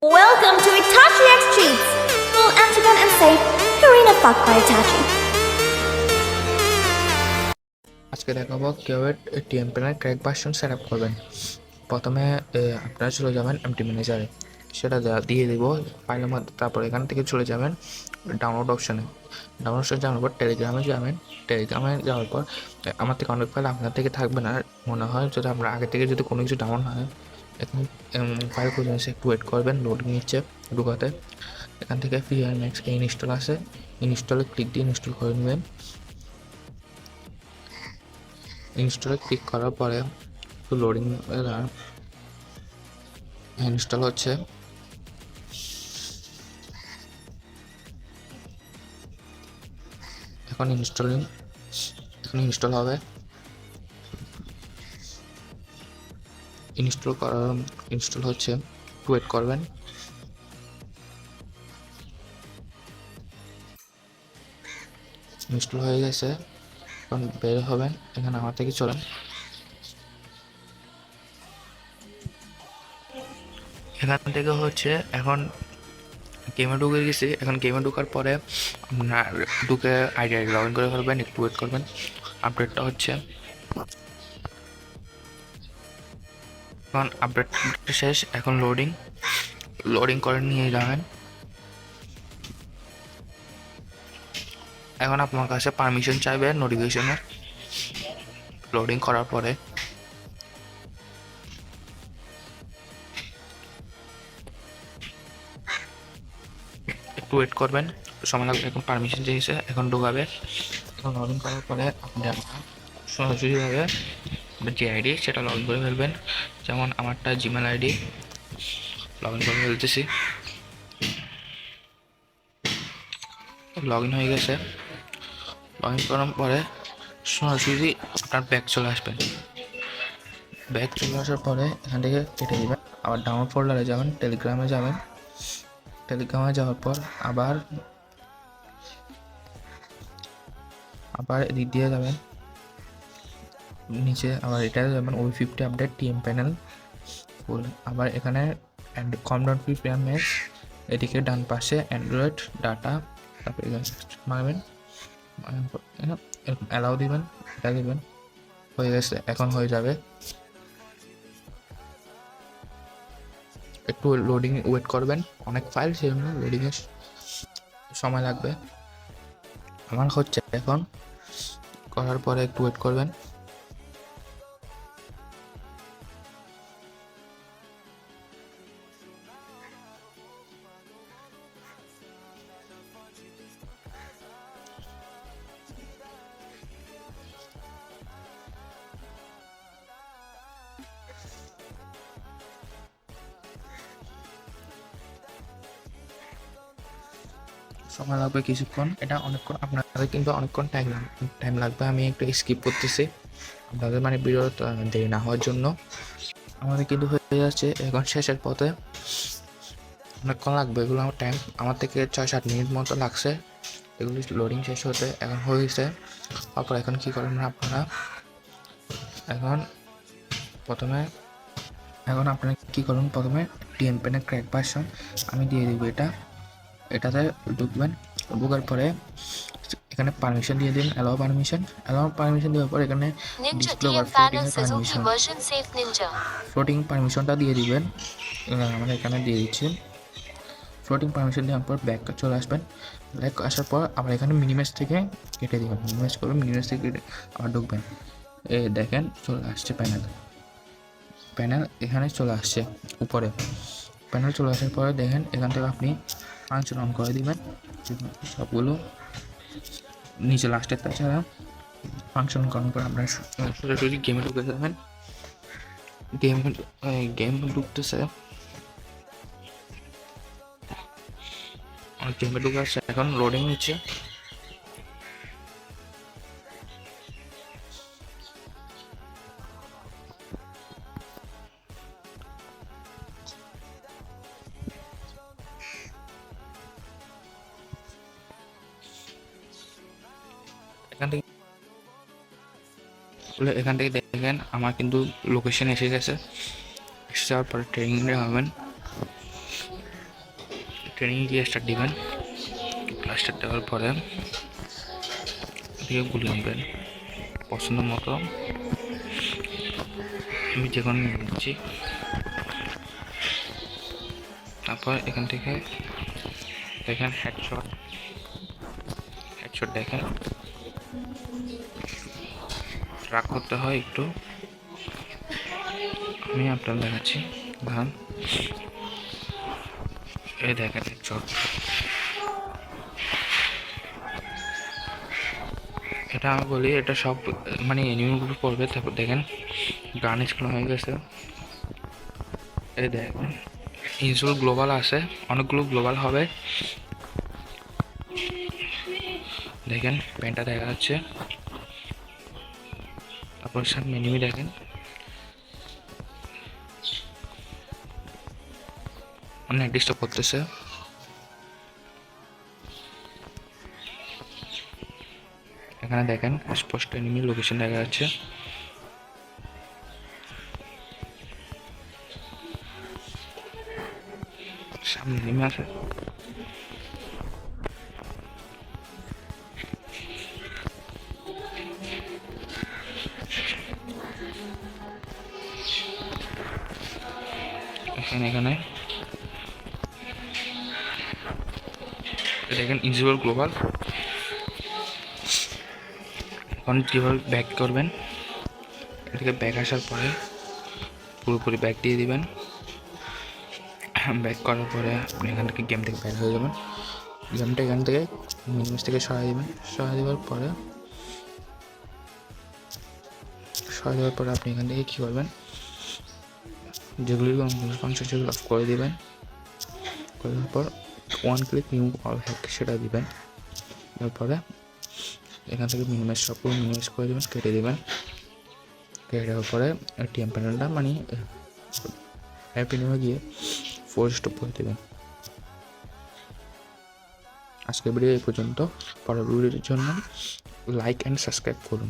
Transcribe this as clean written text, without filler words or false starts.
Welcome to Itachi X Treats! Full antigen and safe Karina fuck by Itachi. আজকে দেখাবো কিভাবে TM panel crack version set up করবেন। প্রথমে আপনারা চলে যাবেন এমটি ম্যানেজারে, সেটা দিয়ে দিব ফাইলের মধ্যে। তারপর এখান থেকে চলে যাবেন ডাউনলোড অপশানে। ডাউনলোড অপশানে যাওয়ার পর টেলিগ্রামে যাবেন। টেলিগ্রামে যাওয়ার পর আমার থেকে অনেক ফাইল আপনার থেকে থাকবে না মনে হয়, যদি আপনার আগে থেকে যদি কোনো কিছু ডাউন হয়। এখন ফাইল খুঁজে এসে একটু ওয়েট করবেন, লোডিং নিচ্ছে ঢুকাতে। এখান থেকে ফ্রি ম্যাক্স ইনস্টল আছে, ইনস্টলে ক্লিক দিয়ে ইনস্টল করে নেবেন। ইনস্টলে ক্লিক করার পরে একটু লোডিং ইনস্টল হচ্ছে। এখন ইনস্টল হবে। ইনস্টল হচ্ছে, ওয়েট করবেন। ইনস্টল হয়ে গেছে, এখন বের হবেন। এখানে আমার থেকে চলেন। এখান থেকে হচ্ছে এখন গেমে ঢুকে গেছি। এখন গেমে ঢোকার পরে আপনার ঢুকে আইডি লগ ইন করে ফেলবেন, একটু ওয়েট করবেন। আপডেটটা হচ্ছে, এখন আপডেট শেষ। এখন লোডিং করে নিয়ে যাবেন। এখন আপনার কাছে পারমিশন চাইবে নোটিফিকেশনের। লোডিং করার পরে একটু ওয়েট করবেন, সময় লাগবে। এখন পারমিশন চেয়েছে, এখন ঢোকাবে। এখন লগ ইন করার পরে আপনি সরাসরিভাবে যে আইডি সেটা লগ ইন করে ফেলবেন। যেমন আমারটা জিমেল আইডি, লগ ইন করে ফেলতেছি। লগ ইন হয়ে গেছে। লগ ইন করার পরে সরাসরি আপনার ব্যাক চলে আসবেন। ব্যাক চলে আসার পরে এখান থেকে কেটে দেবেন, আবার ডাউনলোড ফোল্ডারে যাবেন, টেলিগ্রামে যাবেন। টেলিগ্রামে যাওয়ার পর আবার এদিক দিয়ে যাবেন নিচে, আবার এটা যাবেন ওই50 আপডেট টিএম প্যানেল ফুল। আবার এখানে কম.পি ম্যাক্স, এদিকে ডান পাশে অ্যান্ড্রয়েড ডাটা, তারপরে এখানে মারবেন, অ্যালাউ দিবেন, এটা দিবেন। হয়ে গেছে, এখন হয়ে যাবে। একটু লোডিং ওয়েট করবেন, অনেক ফাইল সেই জন্য লোডিংয়ের সময় লাগবে। আমার হচ্ছে এখন করার পরে একটু ওয়েট করবেন। সময় লাগবে কিছুক্ষণ, এটা অনেকক্ষণ, আপনাদের কিন্তু অনেকক্ষণ টাইম লাগবে। আমি একটু স্কিপ করতেছি আপনাদের মানে ভিডিওটা দেরি না হওয়ার জন্য। আমাদের কিন্তু হয়ে যাচ্ছে এখন শেষের পথে, অনেকক্ষণ লাগবে। এগুলো আমার থেকে 6-7 মিনিট মতো লাগছে এগুলি লোডিং শেষ হতে। এখন হয়েছে। তারপর এখন কী করবেন আপনারা, আপনারা কী করুন, প্রথমে টিএম প্যানের ক্র্যাক ভার্সন আমি দিয়ে দিব। এটাতে ঢুকবেন। ঢোকার পরে এখানে পারমিশন দিয়ে দিন, অ্যালাউ পারমিশন দেওয়ার পর এখানে ডিসপ্লে ওভার ফ্লোটিং পারমিশনটা দিয়ে দিবেন। আমরা এখানে দিয়ে দিচ্ছি। ফ্লোটিং পারমিশন দেওয়ার পর ব্যাক চলে আসবেন। ব্যাক আসার পর আবার এখানে মিনিমাইজ থেকে কেটে দেবেন, মিনিমাইজ থেকে কেটে আবার ঢুকবেন। দেখেন চলে আসছে প্যানেল এখানে চলে আসছে উপরে। প্যানেল চলে আসার পরে দেখেন এখান থেকে আপনি ফাংশন অন করে দিবেন। সবগুলো নিচে লাস্টের তাছাড়া ফাংশন করার পর আপনার সরাসরি গেমে ঢুকে যাবেন। গেম ঢুকতেছে, গেমে ঢুকে আসছে, এখন লোডিং হচ্ছে। এখান থেকে দেখেন আমার কিন্তু লোকেশন এসে গেছে। এসে যাওয়ার পরে ট্রেনিংয়ে হবেন। ট্রেনিং দিয়ে স্টার্ট দিবেন। স্টার্ট দেওয়ার পরে এদিকে গুলি আনবেন পছন্দ মতো। আমি যে কোনো নিচ্ছি। তারপর এখান থেকে দেখেন হেডশট দেখেন ট্রাক করতে হয় একটু। আমি আপনার দেখাচ্ছি ধান, এই দেখেন হেডশট। এটা আমি বলি এটা সব মানে এনিমিগুলো পড়বে। তারপর দেখেন গান স্কুল হয়ে গেছে। এই দেখেন ইনসুল গ্লোবাল আছে, অনেকগুলো গ্লোবাল হবে। দেখেন প্যান্টটা দেখা যাচ্ছে। তারপর সামনে এনিমি দেখেন অনেক ডিস্টার্ব করতেছে। এখানে দেখেন স্পষ্ট এনিমি লোকেশন দেখা যাচ্ছে। সামনে এনিমি আছে। এখানে দেখেন ইনজিবল গ্লোবাল। এখন কীভাবে ব্যাক করবেন, এটাকে ব্যাক আসার পরে পুরোপুরি ব্যাক দিয়ে দিবেন। ব্যাক করার পরে আপনি এখান থেকে গেম থেকে বের হয়ে যাবেন। গেমটা এখান থেকে মিনিমাস থেকে সরাই দেবেন। সরাই দেওয়ার পরে আপনি এখান থেকে কী করবেন, যেগুলি ফাংশন সেগুলো অফ করে দেবেন। করার পর one click remove all hack সেটা দিবেন। তারপরে এখান থেকে মিনিমাইজ সবগুলো মিনিমাইজ করে দেবেন, কেটে দেবেন। কেটে দেওয়ার পরে টিএম প্যানেলটা মানে হ্যাপি নিউ গিয়ে ফোর স্টপ করে দেবেন। আজকের ভিডিও এই পর্যন্ত। পরের ভিডিওর জন্য লাইক অ্যান্ড সাবস্ক্রাইব করুন।